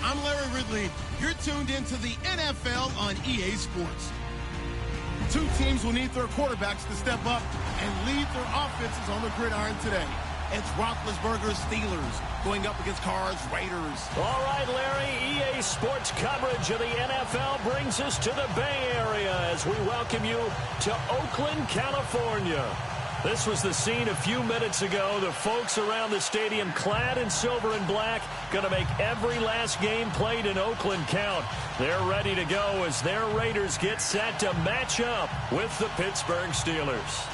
I'm Larry Ridley. You're tuned into the NFL on EA Sports. Two teams will need their quarterbacks to step up and lead their offenses on the gridiron today. It's Roethlisberger's Steelers going up against Carr's Raiders. All right, Larry, EA Sports coverage of the NFL brings us to the Bay Area as we welcome you to Oakland, California. This was the scene a few minutes ago. The folks around the stadium clad in silver and black going to make every last game played in Oakland count. They're ready to go as their Raiders get set to match up with the Pittsburgh Steelers.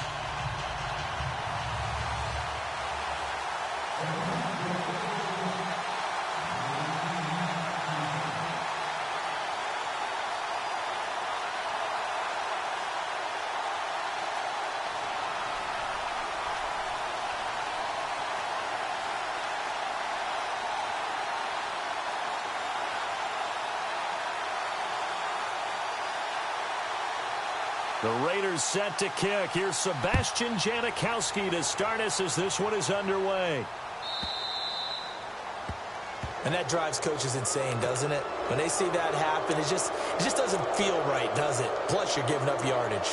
The Raiders set to kick. Here's Sebastian Janikowski to start us as this one is underway. And that drives coaches insane, doesn't it? When they see that happen, it just doesn't feel right, does it? Plus, you're giving up yardage.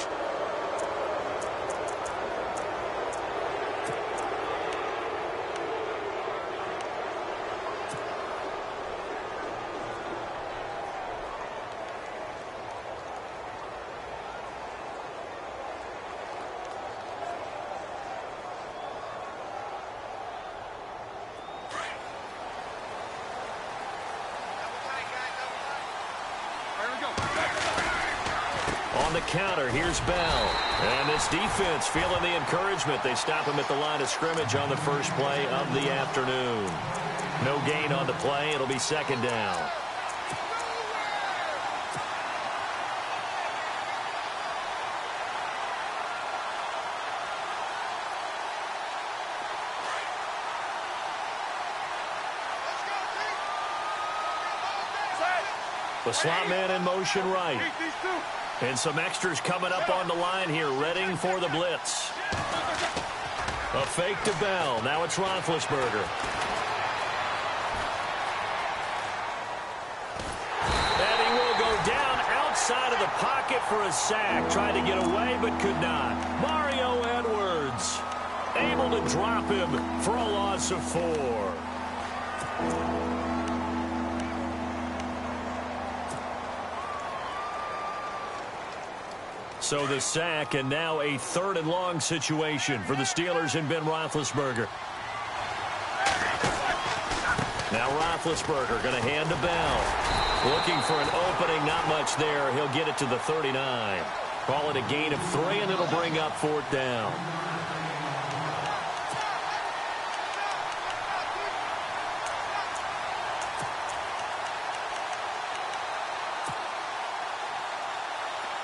On the counter, here's Bell. And this defense feeling the encouragement. They stop him at the line of scrimmage on the first play of the afternoon. No gain on the play. It'll be second down. The slot man in motion right. And some extras coming up on the line here, readying for the blitz. A fake to Bell. Now it's Roethlisberger. And he will go down outside of the pocket for a sack. Tried to get away, but could not. Mario Edwards able to drop him for a loss of 4. So the sack, and now a 3rd and long situation for the Steelers and Ben Roethlisberger. Now Roethlisberger going to hand to Bell. Looking for an opening, not much there. He'll get it to the 39. Call it a gain of 3, and it'll bring up 4th down.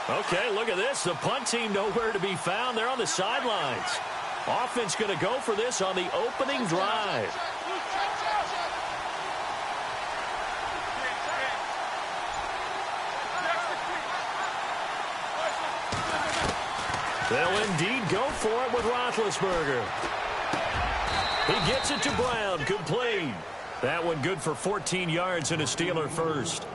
Okay, look at this. The punt team nowhere to be found. They're on the sidelines. Offense going to go for this on the opening drive. They'll indeed go for it with Roethlisberger. He gets it to Brown. Complete. That one good for 14 yards and a Steeler first.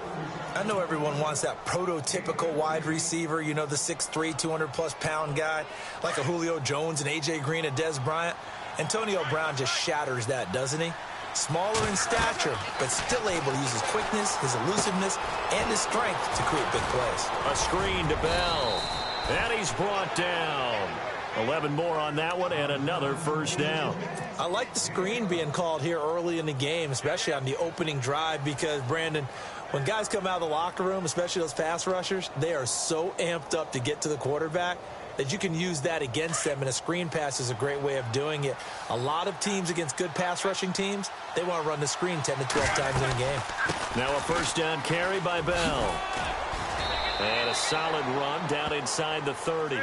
I know everyone wants that prototypical wide receiver, you know, the 6'3", 200-plus pound guy, like a Julio Jones and A.J. Green and Des Bryant. Antonio Brown just shatters that, doesn't he? Smaller in stature, but still able to use his quickness, his elusiveness, and his strength to create big plays. A screen to Bell. And he's brought down. 11 more on that one, and another first down. I like the screen being called here early in the game, especially on the opening drive, because, Brandon, when guys come out of the locker room, especially those pass rushers, they are so amped up to get to the quarterback that you can use that against them, and a screen pass is a great way of doing it. A lot of teams against good pass rushing teams, they want to run the screen 10 to 12 times in a game. Now a first down carry by Bell. And a solid run down inside the 30.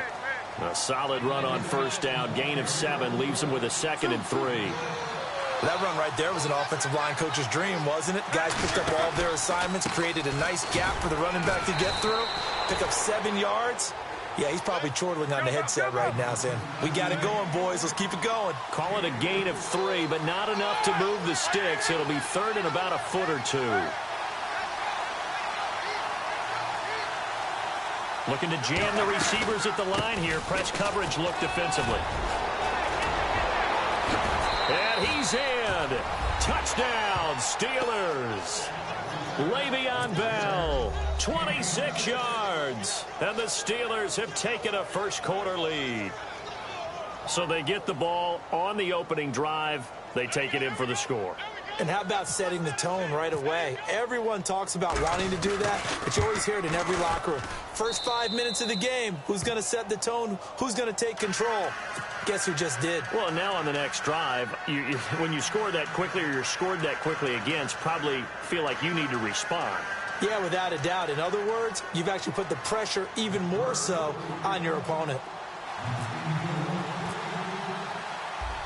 A solid run on first down. Gain of 7 leaves him with a 2nd and 3. That run right there was an offensive line coach's dream, wasn't it? Guys picked up all of their assignments, created a nice gap for the running back to get through, pick up 7 yards. Yeah, he's probably chortling on the headset right now saying, we got it going, boys. Let's keep it going. Call it a gain of 3, but not enough to move the sticks. It'll be 3rd and about a foot or 2. Looking to jam the receivers at the line here. Press coverage look defensively. And he's in. Touchdown, Steelers. Le'Veon Bell, 26 yards. And the Steelers have taken a first-quarter lead. So they get the ball on the opening drive. They take it in for the score. And how about setting the tone right away? Everyone talks about wanting to do that, but you always hear it in every locker room. First 5 minutes of the game, who's going to set the tone? Who's going to take control? Guess who just did? Well, now on the next drive, when you score that quickly or you're scored that quickly against, probably feel like you need to respond. Yeah, without a doubt. In other words, you've actually put the pressure even more so on your opponent.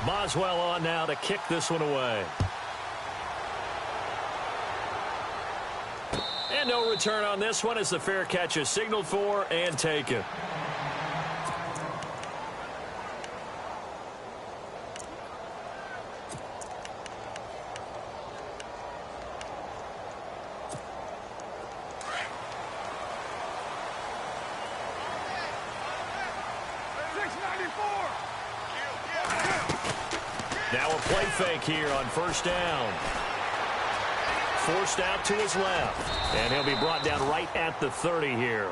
Boswell on now to kick this one away. And no return on this one as the fair catch is signaled for and taken. Now a play fake here on first down. Forced out to his left. And he'll be brought down right at the 30 here.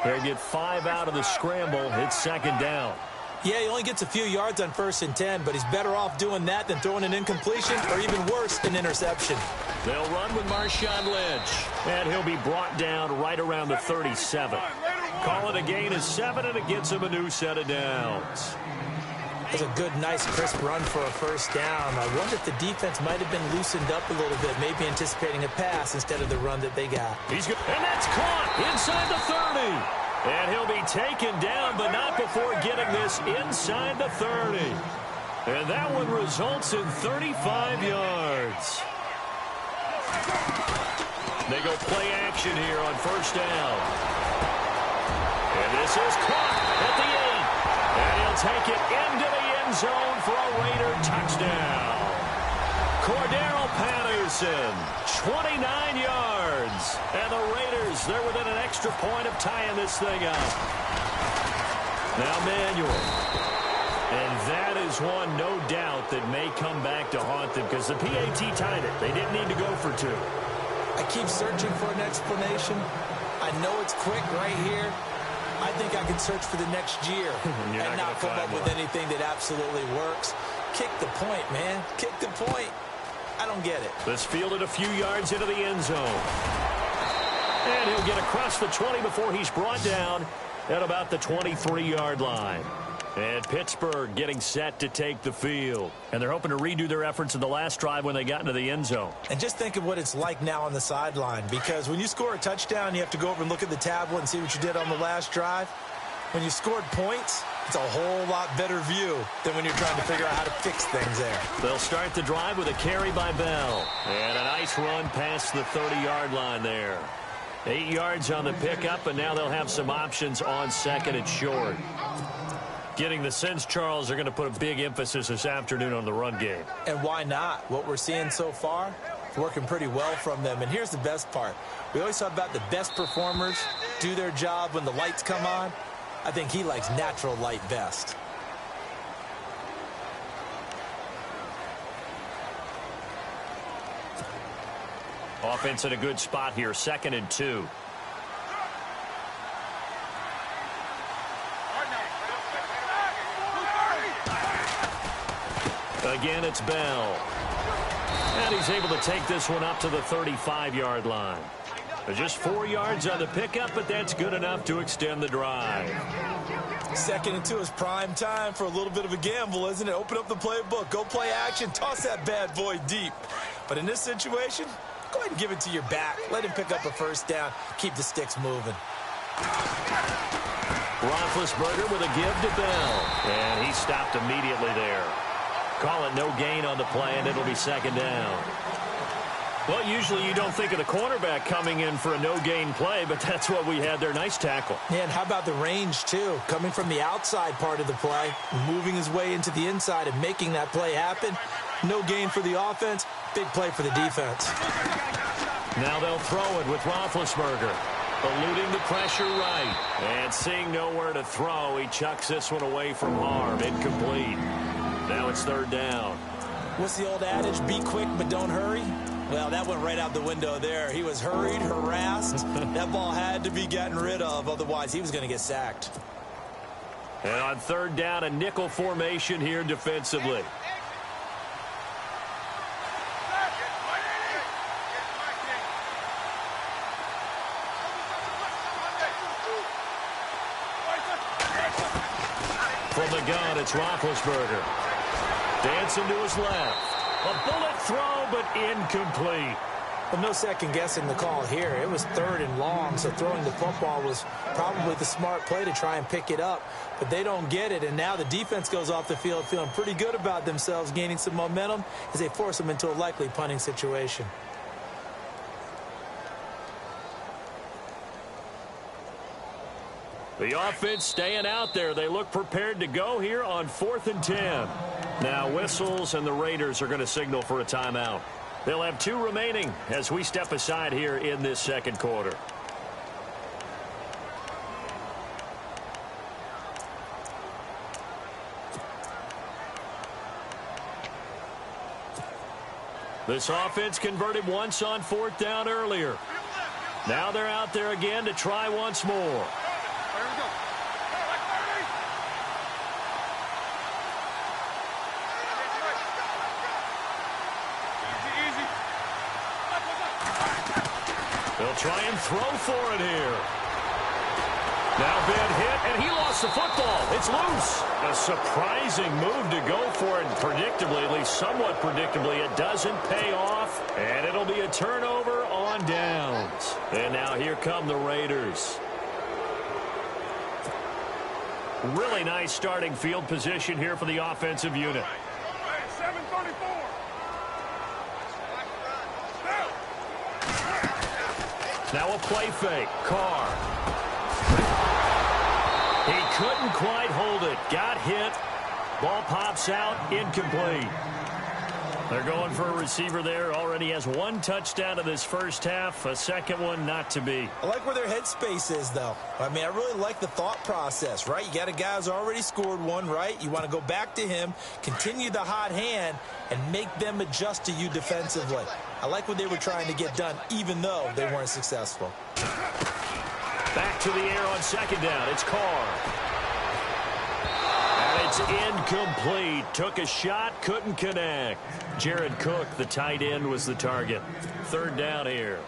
They'll get 5 out of the scramble. It's second down. Yeah, he only gets a few yards on 1st and 10, but he's better off doing that than throwing an incompletion or even worse, an interception. They'll run with Marshawn Lynch. And he'll be brought down right around the 37. Call it a gain of 7, and it gets him a new set of downs. That's a good, nice, crisp run for a first down. I wonder if the defense might have been loosened up a little bit, maybe anticipating a pass instead of the run that they got. He's good. And that's caught inside the 30. And he'll be taken down, but not before getting this inside the 30. And that one results in 35 yards. They go play action here on first down. And this is caught at the 8. And he'll take it into the end zone for a Raider touchdown. Cordero Patterson, 29 yards. And the Raiders, they're within an extra point of tying this thing up. Now Manuel. And that is one, no doubt, that may come back to haunt them because the PAT tied it. They didn't need to go for 2. I keep searching for an explanation. I know it's quick right here. I think I could search for the next year and not come up with anything that absolutely works. Kick the point, man. Kick the point. I don't get it. This fielded a few yards into the end zone. And he'll get across the 20 before he's brought down at about the 23-yard line. And Pittsburgh getting set to take the field. And they're hoping to redo their efforts in the last drive when they got into the end zone. And just think of what it's like now on the sideline. Because when you score a touchdown, you have to go over and look at the tablet and see what you did on the last drive. When you scored points, it's a whole lot better view than when you're trying to figure out how to fix things there. They'll start the drive with a carry by Bell. And a nice run past the 30-yard line there. 8 yards on the pickup, and now they'll have some options on second and short. Getting the sense, Charles, are going to put a big emphasis this afternoon on the run game. And why not? What we're seeing so far, working pretty well from them. And here's the best part. We always talk about the best performers do their job when the lights come on. I think he likes natural light best. Offense in a good spot here, 2nd and 2. Again, it's Bell. And he's able to take this one up to the 35-yard line. Just 4 yards on the pickup, but that's good enough to extend the drive. 2nd and 2 is prime time for a little bit of a gamble, isn't it? Open up the playbook, go play action, toss that bad boy deep. But in this situation, go ahead and give it to your back. Let him pick up a first down. Keep the sticks moving. Roethlisberger with a give to Bell. And he stopped immediately there. Call it no gain on the play, and it'll be 2nd down. Well, usually you don't think of the cornerback coming in for a no-gain play, but that's what we had there. Nice tackle. Yeah, and how about the range, too? Coming from the outside part of the play, moving his way into the inside and making that play happen. No gain for the offense, big play for the defense. Now they'll throw it with Roethlisberger. Eluding the pressure right. And seeing nowhere to throw, he chucks this one away from harm. Incomplete. Now it's third down. What's the old adage? Be quick, but don't hurry. Well, that went right out the window there. He was hurried, harassed. That ball had to be gotten rid of. Otherwise, he was going to get sacked. And on third down, a nickel formation here defensively. From the gun, it's Roethlisberger. Dancing to his left. A bullet throw, but incomplete. Well, no second guessing the call here. It was third and long, so throwing the football was probably the smart play to try and pick it up. But they don't get it, and now the defense goes off the field feeling pretty good about themselves, gaining some momentum as they force them into a likely punting situation. The offense staying out there. They look prepared to go here on 4th and 10. Now whistles, and the Raiders are going to signal for a timeout. They'll have 2 remaining as we step aside here in this second quarter. This offense converted once on 4th down earlier. Now they're out there again to try once more. They'll try and throw for it here. Now bad hit, and he lost the football. It's loose. A surprising move to go for it predictably, at least somewhat predictably. It doesn't pay off, and it'll be a turnover on downs. And now here come the Raiders. Really nice starting field position here for the offensive unit. 734. Now a play fake. Carr. He couldn't quite hold it. Got hit. Ball pops out. Incomplete. They're going for a receiver there. Already has 1 touchdown in this first half. A second one not to be. I like where their headspace is, though. I mean, I really like the thought process, right? You got a guy who's already scored 1, right? You want to go back to him, continue the hot hand, and make them adjust to you defensively. I like what they were trying to get done, even though they weren't successful. Back to the air on second down. It's Carr. And it's incomplete. Took a shot, couldn't connect. Jared Cook, the tight end, was the target. Third down here.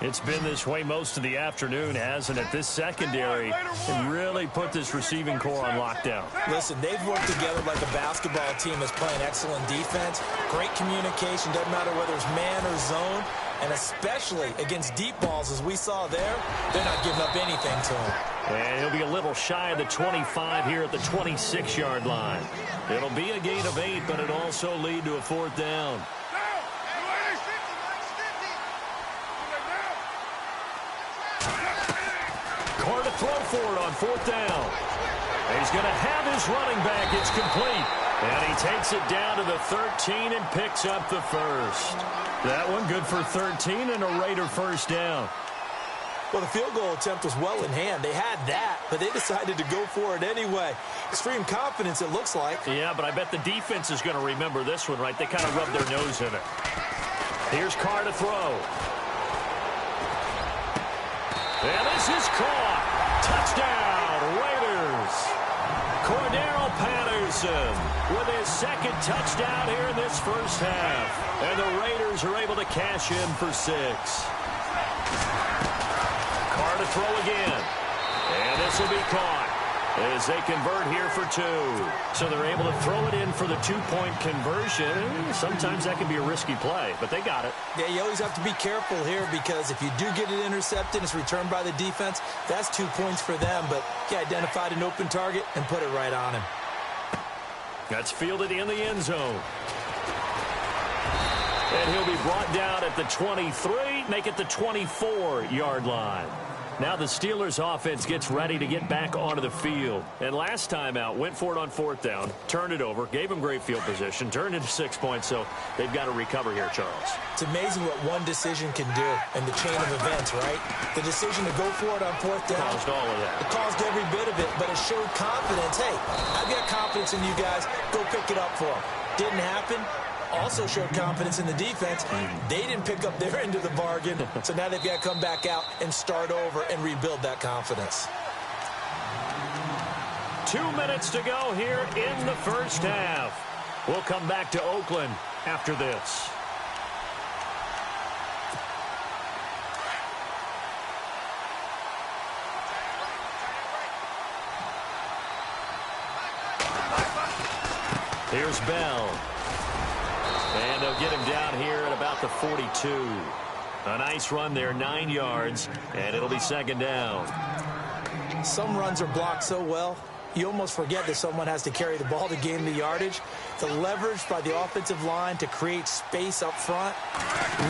It's been this way most of the afternoon, hasn't it? This secondary can really put this receiving core on lockdown. Listen, they've worked together like a basketball team that's playing excellent defense. Great communication, doesn't matter whether it's man or zone. And especially against deep balls, as we saw there, they're not giving up anything to him. And he'll be a little shy of the 25 here at the 26-yard line. It'll be a gain of 8, but it'll also lead to a 4th down. Carr to throw for it on 4th down. He's going to have his running back. It's complete. And he takes it down to the 13 and picks up the first. That one good for 13 and a Raider first down. Well, the field goal attempt was well in hand. They had that, but they decided to go for it anyway. Extreme confidence, it looks like. Yeah, but I bet the defense is going to remember this one, right? They kind of rubbed their nose in it. Here's Carr to throw. And this is caught. Touchdown, Raiders. Cordero Patterson with his second touchdown here in this first half. And the Raiders are able to cash in for 6. Carr to throw again. And this will be caught as they convert here for 2. So they're able to throw it in for the 2-point conversion. Sometimes that can be a risky play, but they got it. Yeah, you always have to be careful here because if you do get it intercepted, it's returned by the defense. That's 2 points for them, but he identified an open target and put it right on him. That's fielded in the end zone. And he'll be brought down at the 23, make it the 24-yard line. Now the Steelers offense gets ready to get back onto the field. And last time out, went for it on 4th down, turned it over, gave them great field position, turned into 6 points, so they've got to recover here, Charles. It's amazing what one decision can do in the chain of events, right? The decision to go for it on 4th down. Caused all of that. It caused every bit of it, but it showed confidence. Hey, I've got confidence in you guys. Go pick it up for them. Didn't happen. Also showed confidence in the defense. They didn't pick up their end of the bargain, so now they've got to come back out and start over and rebuild that confidence. 2 minutes to go here in the first half. We'll come back to Oakland after this. Here's Bell. And they'll get him down here at about the 42. A nice run there, 9 yards, and it'll be 2nd down. Some runs are blocked so well, you almost forget that someone has to carry the ball to gain the yardage. The leverage by the offensive line to create space up front,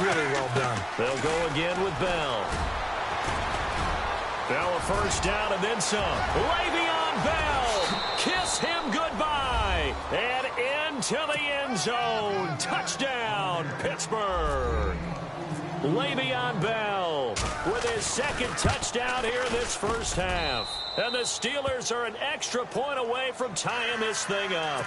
really well done. They'll go again with Bell. Bell a first down and then some. Le'Veon Bell, kiss him goodbye, and into the end zone. Touchdown, Pittsburgh. Le'Veon Bell with his 2nd touchdown here in this first half. And the Steelers are an extra point away from tying this thing up.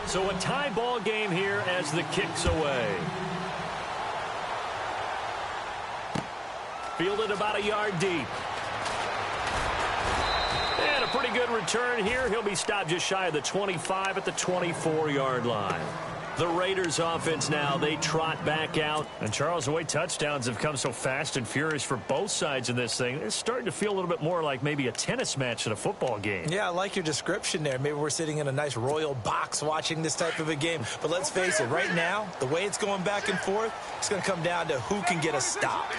So a tie ball game here as the kick's away. Fielded about a yard deep. And a pretty good return here. He'll be stopped just shy of the 25 at the 24-yard line. The Raiders offense now, they trot back out. And Charles, the way touchdowns have come so fast and furious for both sides in this thing, it's starting to feel a little bit more like maybe a tennis match than a football game. Yeah, I like your description there. Maybe we're sitting in a nice royal box watching this type of a game. But let's face it, right now, the way it's going back and forth, it's going to come down to who can get a stop.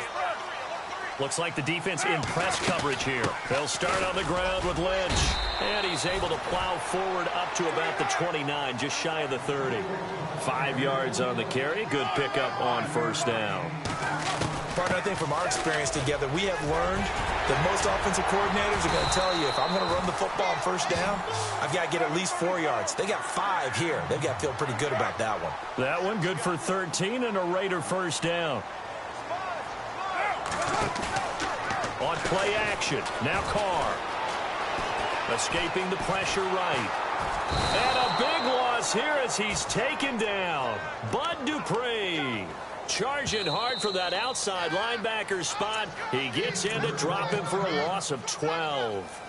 Looks like the defense in press coverage here. They'll start on the ground with Lynch. And he's able to plow forward up to about the 29, just shy of the 30. 5 yards on the carry. Good pickup on 1st down. Partner, I think from our experience together, we have learned that most offensive coordinators are going to tell you, if I'm going to run the football on 1st down, I've got to get at least 4 yards. They got 5 here. They've got to feel pretty good about that one. That one good for 13 and a Raider 1st down. On play action, now Carr. Escaping the pressure right. And a big loss here as he's taken down. Bud Dupree charging hard for that outside linebacker spot. He gets in to drop him for a loss of 12.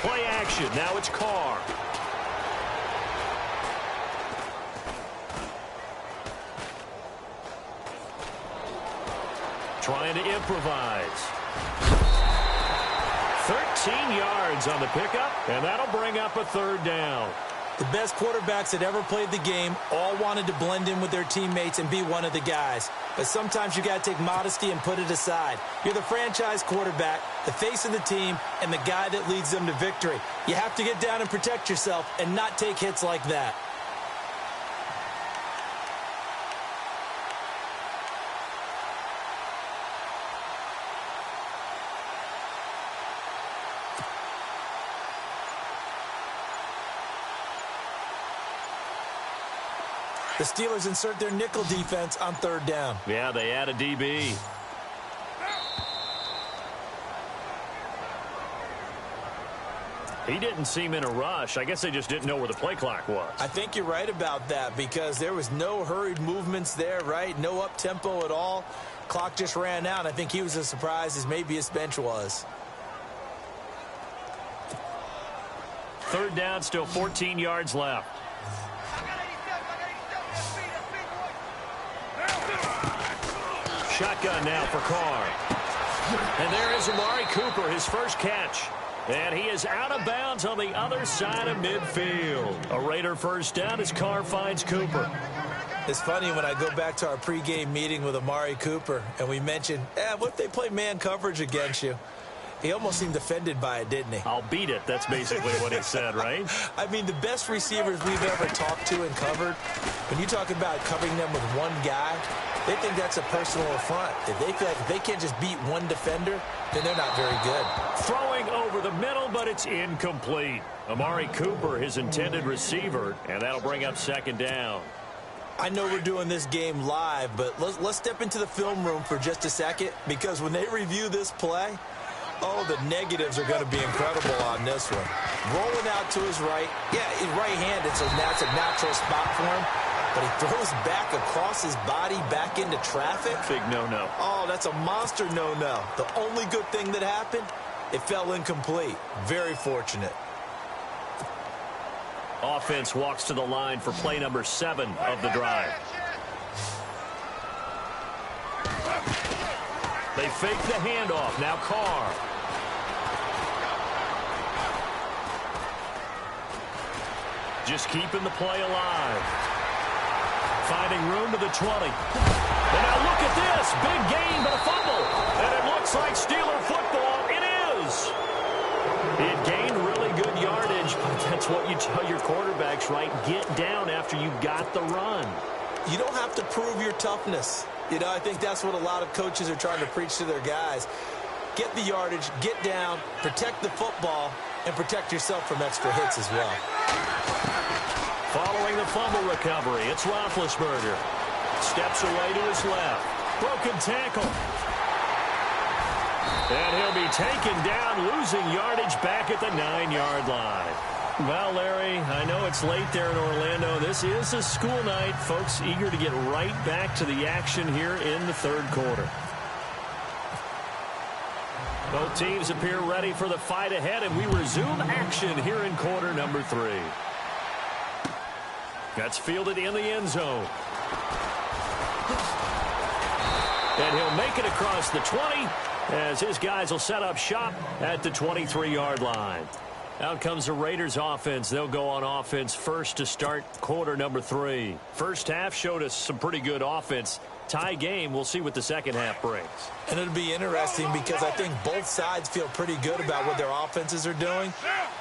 Play action. Now it's Carr. Trying to improvise. 13 yards on the pickup, and that'll bring up a 3rd down. The best quarterbacks that ever played the game all wanted to blend in with their teammates and be one of the guys. But sometimes you got to take modesty and put it aside. You're the franchise quarterback, the face of the team, and the guy that leads them to victory. You have to get down and protect yourself and not take hits like that. The Steelers insert their nickel defense on 3rd down. Yeah, they add a DB. He didn't seem in a rush. I guess they just didn't know where the play clock was. I think you're right about that because there was no hurried movements there, right? No up-tempo at all. Clock just ran out. I think he was as surprised as maybe his bench was. 3rd down, still 14 yards left. Shotgun now for Carr. And there is Amari Cooper, his first catch. And he is out of bounds on the other side of midfield. A Raider first down as Carr finds Cooper. It's funny when I go back to our pregame meeting with Amari Cooper and we mentioned, what if they play man coverage against you? He almost seemed offended by it, didn't he? I'll beat it. That's basically what he said, right? I mean, the best receivers we've ever talked to and covered, when you talk about covering them with one guy, they think that's a personal affront. If they feel like if they can't just beat one defender, then they're not very good. Throwing over the middle, but it's incomplete. Amari Cooper, his intended receiver, and that'll bring up second down. I know we're doing this game live, but let's step into the film room for just a second, because when they review this play, the negatives are going to be incredible on this one. Rolling out to his right. Yeah, he's right-handed, so that's a natural spot for him. But he throws back across his body back into traffic. Big no-no. Oh, that's a monster no-no. The only good thing that happened, it fell incomplete. Very fortunate. Offense walks to the line for play number 7 of the drive. They fake the handoff. Now Carr. Just keeping the play alive. Finding room to the 20. And now look at this. Big gain, but a fumble. And it looks like Steeler football. It is. It gained really good yardage, but that's what you tell your quarterbacks, right? Get down after you got the run. You don't have to prove your toughness. You know, I think that's what a lot of coaches are trying to preach to their guys. Get the yardage, get down, protect the football, and protect yourself from extra hits as well. Following the fumble recovery, it's Roethlisberger. Steps away to his left. Broken tackle. And he'll be taken down, losing yardage back at the 9-yard line. Well, Larry, I know it's late there in Orlando. This is a school night. Folks eager to get right back to the action here in the third quarter. Both teams appear ready for the fight ahead, and we resume action here in quarter number 3. That's fielded in the end zone. And he'll make it across the 20 as his guys will set up shop at the 23-yard line. Out comes the Raiders offense. They'll go on offense first to start quarter number 3. First half showed us some pretty good offense. Tie game. We'll see what the second half brings. And it'll be interesting because I think both sides feel pretty good about what their offenses are doing.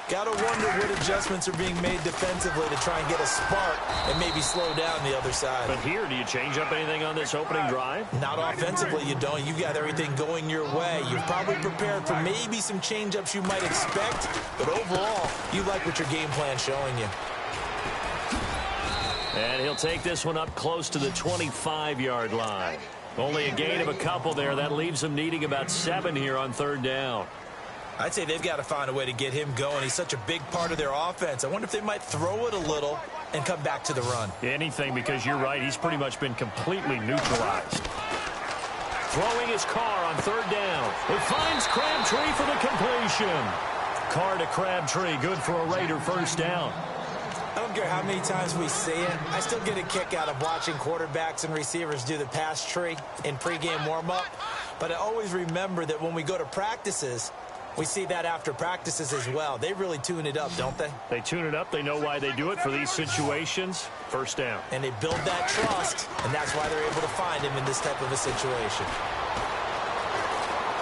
Got to wonder what adjustments are being made defensively to try and get a spark and maybe slow down the other side. But here, do you change up anything on this opening drive? Not offensively, you don't. You got everything going your way. You're probably prepared for maybe some change-ups you might expect, but overall, you like what your game plan's showing you. And he'll take this one up close to the 25-yard line. Only a gain of a couple there. That leaves them needing about 7 here on third down. I'd say they've got to find a way to get him going. He's such a big part of their offense. I wonder if they might throw it a little and come back to the run. Anything, because you're right. He's pretty much been completely neutralized. Throwing his Carr on third down. It finds Crabtree for the completion. Carr to Crabtree. Good for a Raider first down. I don't care how many times we see it. I still get a kick out of watching quarterbacks and receivers do the pass tree in pregame warm-up. But I always remember that when we go to practices, we see that after practices as well. They really tune it up, don't they? They tune it up. They know why they do it for these situations. First down. And they build that trust, and that's why they're able to find him in this type of a situation.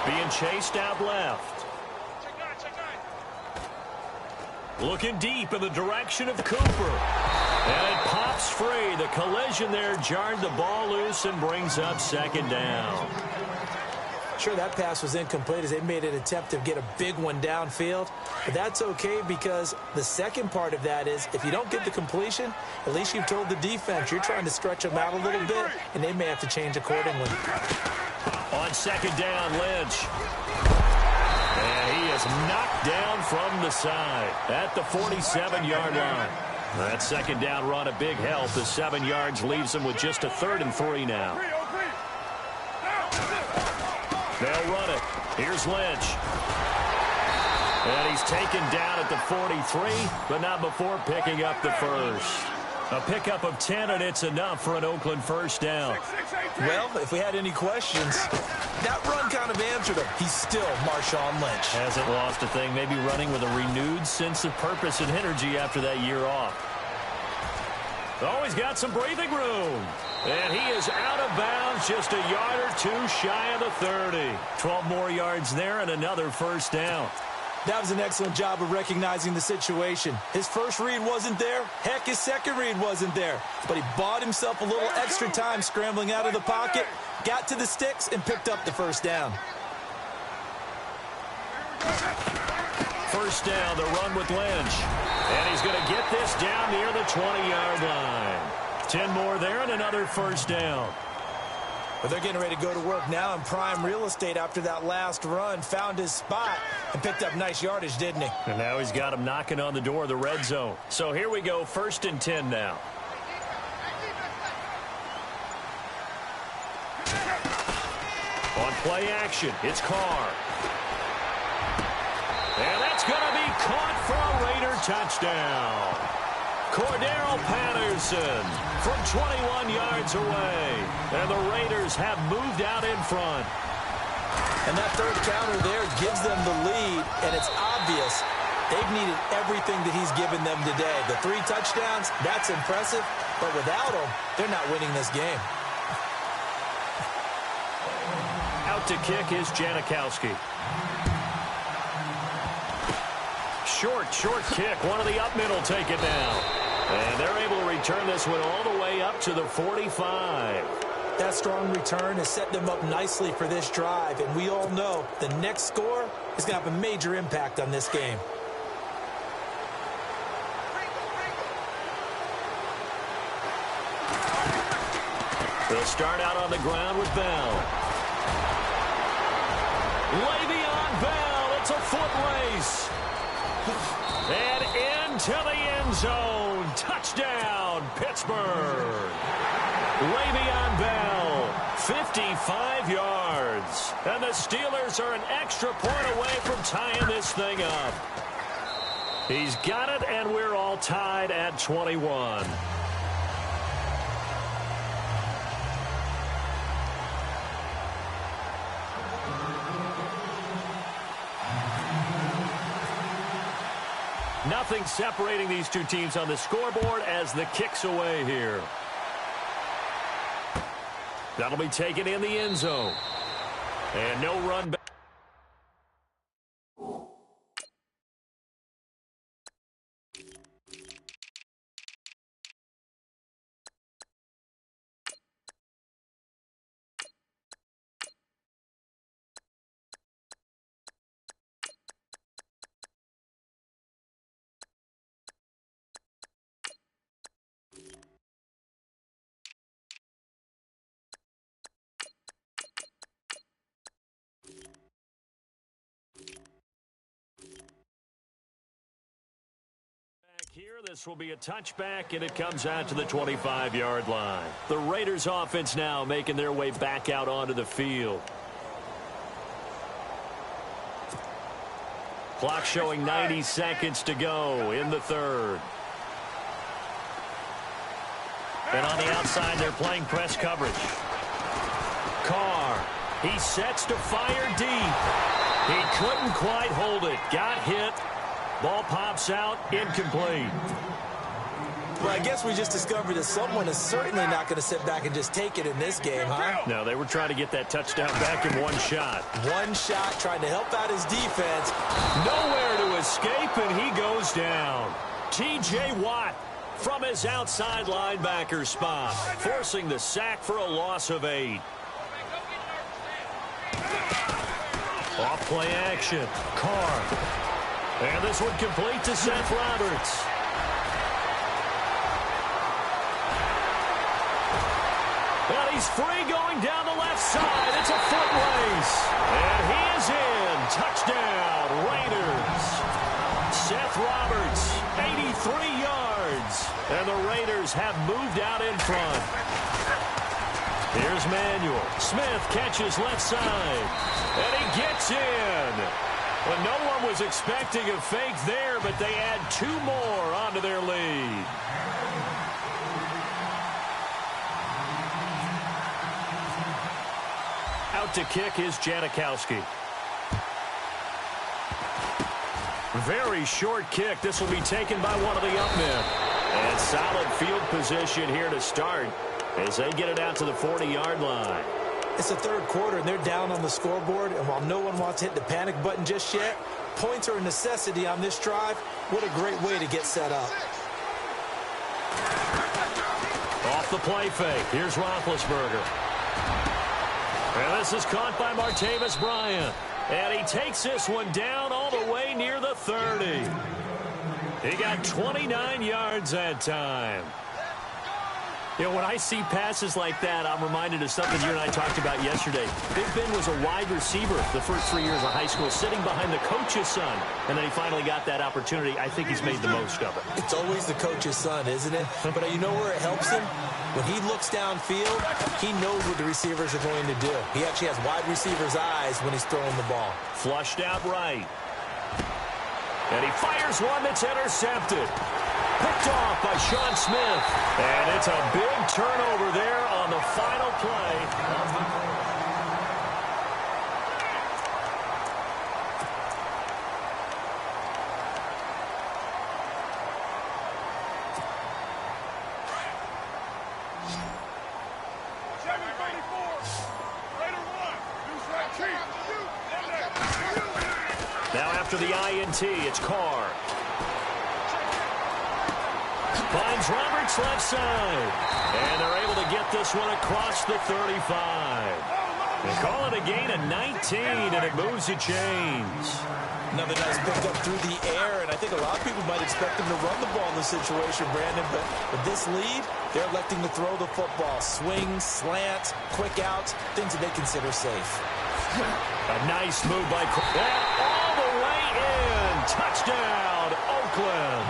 Being chased out left. Looking deep in the direction of Cooper. And it pops free. The collision there jarred the ball loose and brings up second down. Sure, that pass was incomplete as they made an attempt to get a big one downfield. But that's okay because the second part of that is if you don't get the completion, at least you've told the defense you're trying to stretch them out a little bit, and they may have to change accordingly. On second down, Lynch. And he is knocked down from the side at the 47-yard line. That second down run a big help. The 7 yards leaves him with just a 3rd and 3 now. They'll run it. Here's Lynch. And he's taken down at the 43, but not before picking up the first. A pickup of 10, and it's enough for an Oakland first down. Well, if we had any questions, that run kind of answered him. He's still Marshawn Lynch. Hasn't lost a thing, maybe running with a renewed sense of purpose and energy after that year off. Oh, he's got some breathing room. And he is out of bounds, just a yard or two shy of the 30. 12 more yards there and another first down. That was an excellent job of recognizing the situation. His first read wasn't there. Heck, his second read wasn't there. But he bought himself a little extra time scrambling out of the pocket, got to the sticks, and picked up the first down. First down, the run with Lynch. And he's going to get this down near the 20-yard line. 10 more there and another first down. But they're getting ready to go to work now in prime real estate after that last run. Found his spot and picked up nice yardage, didn't he? And now he's got him knocking on the door of the red zone. So here we go, 1st and 10 now. On play action, it's Carr. And that's going to be caught for a Raider touchdown. Cordero Patterson from 21 yards away. And the Raiders have moved out in front. And that third counter there gives them the lead, and it's obvious they've needed everything that he's given them today. The 3 touchdowns, that's impressive, but without him, they're not winning this game. Out to kick is Janikowski. Short kick. One of the up middle take it down. And they're able to return this one all the way up to the 45. That strong return has set them up nicely for this drive, and we all know the next score is going to have a major impact on this game. They'll start out on the ground with Bell. Le'Veon Bell, it's a foot race. And into the end zone. Touchdown, Pittsburgh. Le'Veon Bell, 55 yards. And the Steelers are an extra point away from tying this thing up. He's got it, and we're all tied at 21. Nothing separating these two teams on the scoreboard as the kick's away here. That'll be taken in the end zone. And no run back. Here, this will be a touchback, and it comes out to the 25-yard line. The Raiders offense now making their way back out onto the field. Clock showing 90 seconds to go in the third. And on the outside, they're playing press coverage. Carr, he sets to fire deep. He couldn't quite hold it. Got hit. Ball pops out, incomplete. Well, I guess we just discovered that someone is certainly not going to sit back and just take it in this game, huh? No, they were trying to get that touchdown back in one shot. One shot, trying to help out his defense. Nowhere to escape, and he goes down. T.J. Watt from his outside linebacker spot, forcing the sack for a loss of 8. Off play action. Carr. And this one complete to Seth Roberts. Well, he's free going down the left side. It's a foot race. And he is in. Touchdown, Raiders. Seth Roberts, 83 yards. And the Raiders have moved out in front. Here's Manuel. Smith catches left side. And he gets in. Well, no one was expecting a fake there, but they add 2 more onto their lead. Out to kick is Janikowski. Very short kick. This will be taken by one of the up men. And solid field position here to start as they get it out to the 40-yard line. It's the third quarter, and they're down on the scoreboard. And while no one wants to hit the panic button just yet, points are a necessity on this drive. What a great way to get set up. Off the play fake. Here's Roethlisberger. And this is caught by Martavis Bryant. And he takes this one down all the way near the 30. He got 29 yards that time. You know, when I see passes like that, I'm reminded of something you and I talked about yesterday. Big Ben was a wide receiver the first 3 years of high school, sitting behind the coach's son. And then he finally got that opportunity. I think he's made the most of it. It's always the coach's son, isn't it? But you know where it helps him? When he looks downfield, he knows what the receivers are going to do. He actually has wide receivers' eyes when he's throwing the ball. Flushed out right. And he fires one that's intercepted. Picked off by Sean Smith. And it's a big turnover there on the final play. Now after the INT, it's Carr. Finds Roberts left side. And they're able to get this one across the 35. They call it a gain of 19, and it moves the chains. Another nice pickup through the air, and I think a lot of people might expect them to run the ball in this situation, Brandon, but with this lead, they're electing to throw the football. Swing, slant, quick outs, things that they consider safe. A nice move by all the way in. Touchdown, Oakland.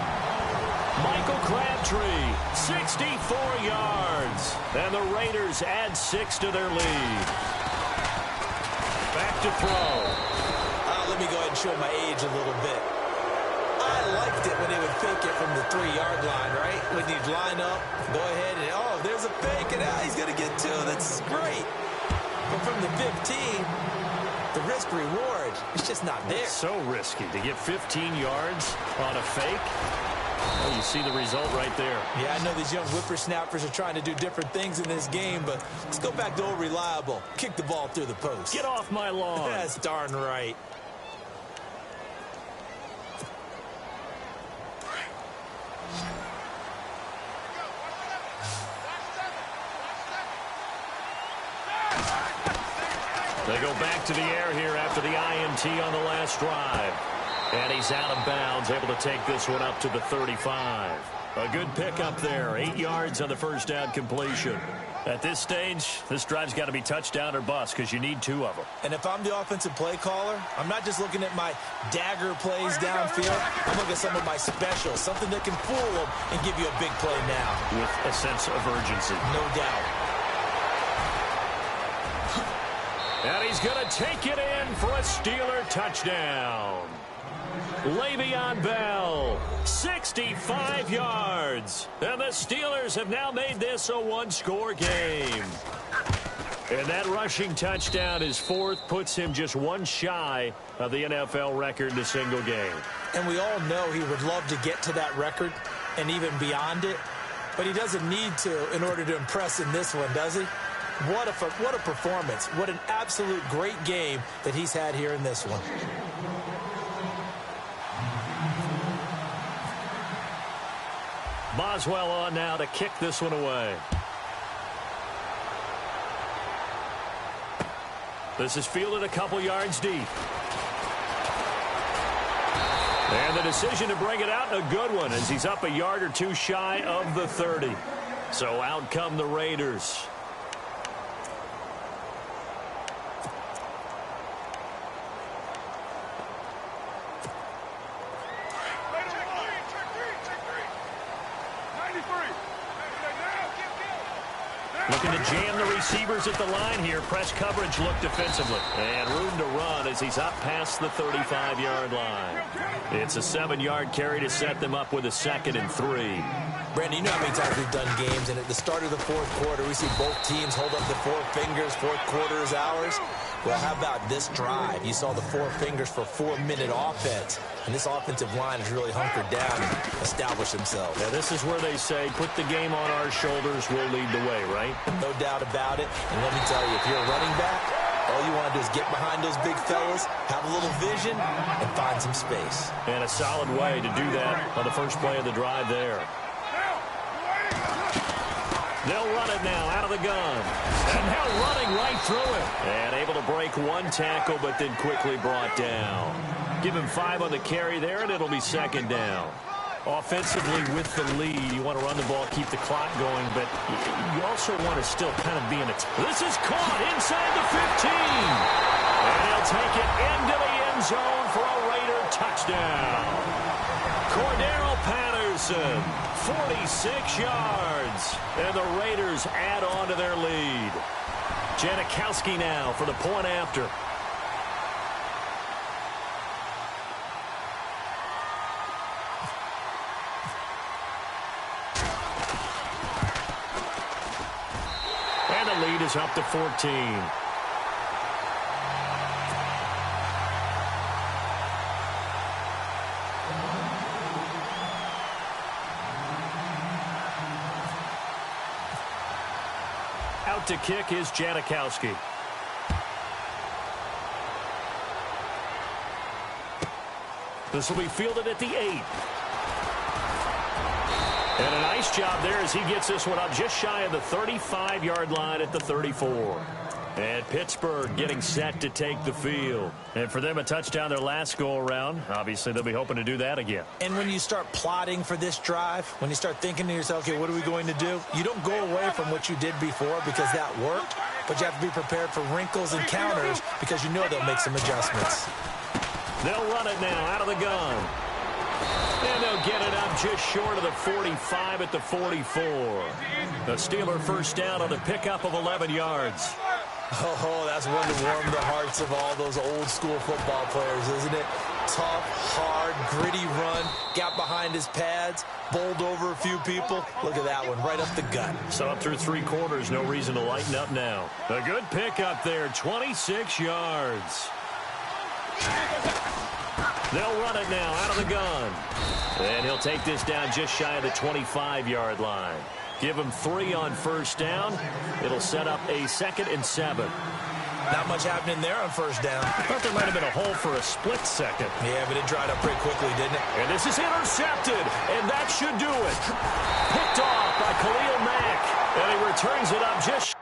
Michael Crabtree, 64 yards. And the Raiders add 6 to their lead. Back to throw. Let me go ahead and show my age a little bit. I liked it when they would fake it from the 3-yard line, right? When you'd line up, go ahead and, oh, there's a fake, and now he's going to get 2. That's great. But from the 15, the risk-reward, it's just not there. It's so risky to get 15 yards on a fake. Well, you see the result right there. Yeah, I know these young whippersnappers are trying to do different things in this game, but let's go back to old reliable. Kick the ball through the post. Get off my lawn. That's darn right. They go back to the air here after the INT on the last drive. And he's out of bounds, able to take this one up to the 35. A good pickup there, 8 yards on the first down completion. At this stage, this drive's got to be touchdown or bust because you need 2 of them. And if I'm the offensive play caller, I'm not just looking at my dagger plays downfield. I'm looking at some of my specials, something that can fool them and give you a big play now. With a sense of urgency. No doubt. And he's going to take it in for a Steeler touchdown. Le'Veon Bell, 65 yards. And the Steelers have now made this a one-score game. And that rushing touchdown, his 4th, puts him just 1 shy of the NFL record in a single game. And we all know he would love to get to that record and even beyond it. But he doesn't need to in order to impress in this one, does he? What a performance. What an absolute great game that he's had here in this one. Boswell on now to kick this one away. This is fielded a couple yards deep. And the decision to bring it out, a good one, as he's up a yard or 2 shy of the 30. So out come the Raiders. Looking to jam the receivers at the line here. Press coverage look defensively. And room to run as he's up past the 35-yard line. It's a 7-yard carry to set them up with a 2nd and 3. Brandon, you know how many times we've done games, and at the start of the fourth quarter, we see both teams hold up the four fingers, fourth quarter is ours. Well, how about this drive? You saw the four fingers for 4-minute offense, and this offensive line has really hunkered down and established themselves. Yeah, this is where they say, put the game on our shoulders, we'll lead the way, right? No doubt about it, and let me tell you, if you're a running back, all you want to do is get behind those big fellas, have a little vision, and find some space. And a solid way to do that on the first play of the drive there. They'll run it now out of the gun. And now running right through it. And able to break one tackle, but then quickly brought down. Give him 5 on the carry there, and it'll be second down. Offensively with the lead, you want to run the ball, keep the clock going, but you also want to still kind of be in it. This is caught inside the 15. And he'll take it into the end zone for a Raider touchdown. Cordero Patterson, 46 yards. And the Raiders add on to their lead. Janikowski now for the point after. And the lead is up to 14. Out to kick is Janikowski. This will be fielded at the 8. And a nice job there as he gets this one up just shy of the 35-yard line at the 34. And Pittsburgh getting set to take the field. And for them, a touchdown their last go-around. Obviously, they'll be hoping to do that again. And when you start plotting for this drive, when you start thinking to yourself, okay, what are we going to do? You don't go away from what you did before because that worked, but you have to be prepared for wrinkles and counters because you know they'll make some adjustments. They'll run it now out of the gun. And they'll get it up just short of the 45 at the 44. The Steeler first down on the pickup of 11 yards. Oh, that's one to warm the hearts of all those old school football players, isn't it? Tough, hard, gritty run, got behind his pads, bowled over a few people. Look at that one, right up the gut. So up through 3 quarters, no reason to lighten up now. A good pickup there, 26 yards. They'll run it now out of the gun. And he'll take this down just shy of the 25-yard line. Give him 3 on first down. It'll set up a 2nd and 7. Not much happening there on first down. I thought there might have been a hole for a split second. Yeah, but it dried up pretty quickly, didn't it? And this is intercepted, and that should do it. Picked off by Khalil Mack. And he returns it up just